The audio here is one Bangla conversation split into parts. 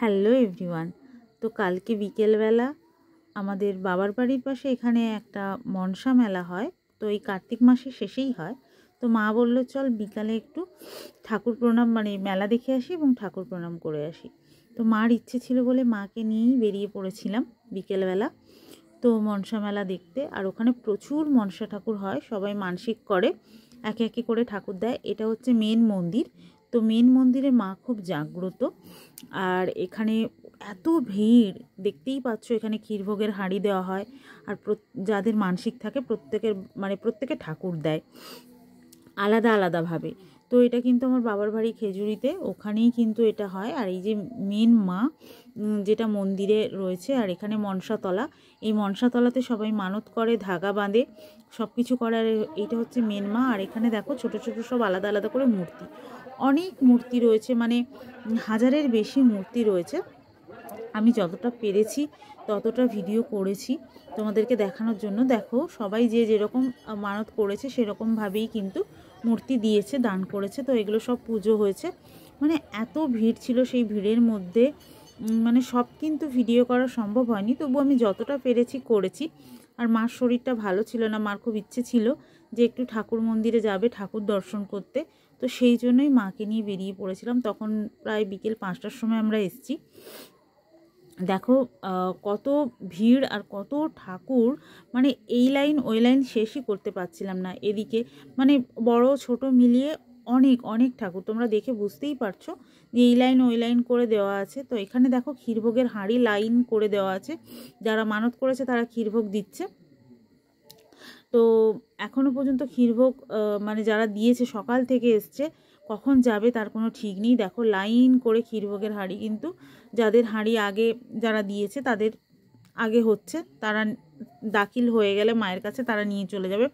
Hello everyone. তো কালকে বিকেলবেলা আমাদের বাবার বাড়ির পাশে এখানে একটা মনসা মেলা হয়। তো এই কার্তিক মাসের শেষেই হয়। তো মা বলল চল বিকালে একটু ঠাকুর প্রণাম মানে মেলা দেখে আসি এবং ঠাকুর প্রণাম করে আসি। তো মার ইচ্ছে ছিল বলে মাকে নিয়েই বেরিয়ে পড়েছিলাম বিকেলবেলা তো মনসা মেলা দেখতে। আর ওখানে প্রচুর মনসা ঠাকুর হয়, সবাই মানসিক করে একে একে করে ঠাকুর দেয়। এটা হচ্ছে মেন মন্দির। তো মেন মন্দিরে মা খুব জাগ্রত। আর এখানে এত ভিড় দেখতেই পাচ্ছ। এখানে ক্ষীরভোগের হাঁড়ি দেওয়া হয় আর যাদের মানসিক থাকে প্রত্যেকে ঠাকুর দেয় আলাদা আলাদাভাবে। তো এটা কিন্তু আমার বাবার বাড়ি খেজুরিতে, ওখানেই কিন্তু এটা হয়। আর এই যে মেন মা যেটা মন্দিরে রয়েছে, আর এখানে মনসাতলা, এই মনসাতলাতে সবাই মানত করে, ধাগা বাঁধে, সব কিছু করে। আর এইটা হচ্ছে মেন মা। আর এখানে দেখো ছোট ছোট সব আলাদা আলাদা করে মূর্তি, অনেক মূর্তি রয়েছে, মানে 1000-এর বেশি মূর্তি রয়েছে। আমি যতটা পেরেছি ততটা ভিডিও করেছি তোমাদেরকে দেখানোর জন্য। দেখো সবাই যে যেরকম মানত করেছে সেরকমভাবেই কিন্তু মূর্তি দিয়েছে, দান করেছে। তো এগুলো সব পুজো হয়েছে। মানে এত ভিড় ছিল, সেই ভিড়ের মধ্যে মানে সব কিন্তু ভিডিও করা সম্ভব হয়নি, তবু আমি যতটা পেরেছি করেছি। আর মার শরীরটা ভালো ছিল না, মার খুব ইচ্ছে ছিল যে একটু ঠাকুর মন্দিরে যাবে, ঠাকুর দর্শন করতে। তো সেই জন্যই মাকে নিয়ে বেরিয়ে পড়েছিলাম। তখন প্রায় বিকেল 5টার সময় আমরা এসেছি। দেখো কত ভিড় আর কত ঠাকুর, মানে এই লাইন ওই লাইন শেষই করতে পারছিলাম না। এদিকে মানে বড় ছোট মিলিয়ে অনেক অনেক ঠাকুর, তোমরা দেখে বুঝতেই পারছো যে এই লাইন ওই লাইন করে দেওয়া আছে। তো এখানে দেখো ক্ষীরভোগের হাঁড়ি লাইন করে দেওয়া আছে, যারা মানত করেছে তারা ক্ষীরভোগ দিচ্ছে। তো এখনও পর্যন্ত ক্ষীরভোগ মানে যারা দিয়েছে সকাল থেকে এসছে, কখন যাবে তার কোনো ঠিক নেই। দেখো লাইন করে ক্ষীরভোগের হাঁড়ি, কিন্তু যাদের হাঁড়ি আগে যারা দিয়েছে তাদের আগে হচ্ছে, তারা দাখিল হয়ে গেলে মায়ের কাছে তারা নিয়ে চলে যাবে।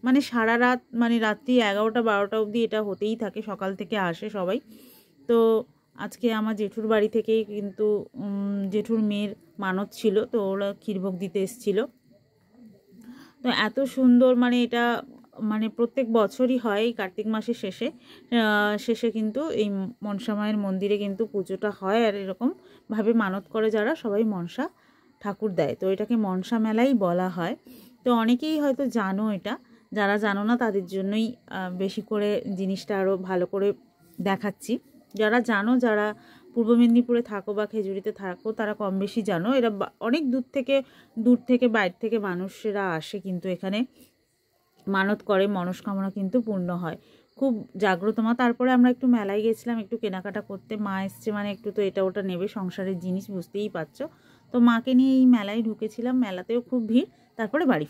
মানে সারা রাত, মানে রাত্রি 11টা-12টা অবধি এটা হতেই থাকে, সকাল থেকে আসে সবাই। তো আজকে আমার জেঠুর বাড়ি থেকেই কিন্তু জেঠুর মেয়ের মানত ছিল, তো ওরা ক্ষীরভোগ দিতে এসেছিলো। তো এত সুন্দর, মানে এটা মানে প্রত্যেক বছরই হয় এই কার্তিক মাসের শেষে কিন্তু এই মনসা মায়ের মন্দিরে কিন্তু পুজোটা হয়। আর এরকমভাবে মানত করে যারা, সবাই মনসা ঠাকুর দেয়। তো এটাকে মনসা মেলাই বলা হয়। তো অনেকেই হয়তো জানো এটা, যারা জানো না তাদের জন্যই বেশি করে জিনিসটা আরও ভালো করে দেখাচ্ছি। যারা জানো, যারা পূর্ব মেদিনীপুরে থাকো বা খেজুরিতে থাকো, তারা কম বেশি জানো। এরা অনেক দূর থেকে বাইরে থেকে মানুষেরা আসে কিন্তু এখানে মানত করে, মনস্কামনা কিন্তু পূর্ণ হয়। খুব জাগ্রত মা। তারপরে আমরা একটু মেলায় গেছিলাম একটু কেনাকাটা করতে। মা এসছে মানে একটু তো এটা ওটা নেবে, সংসারের জিনিস বুঝতেই পারছো। তো মাকে নিয়ে এই মেলায় ঢুকেছিলাম, মেলাতেও খুব ভিড়। তারপরে বাড়ি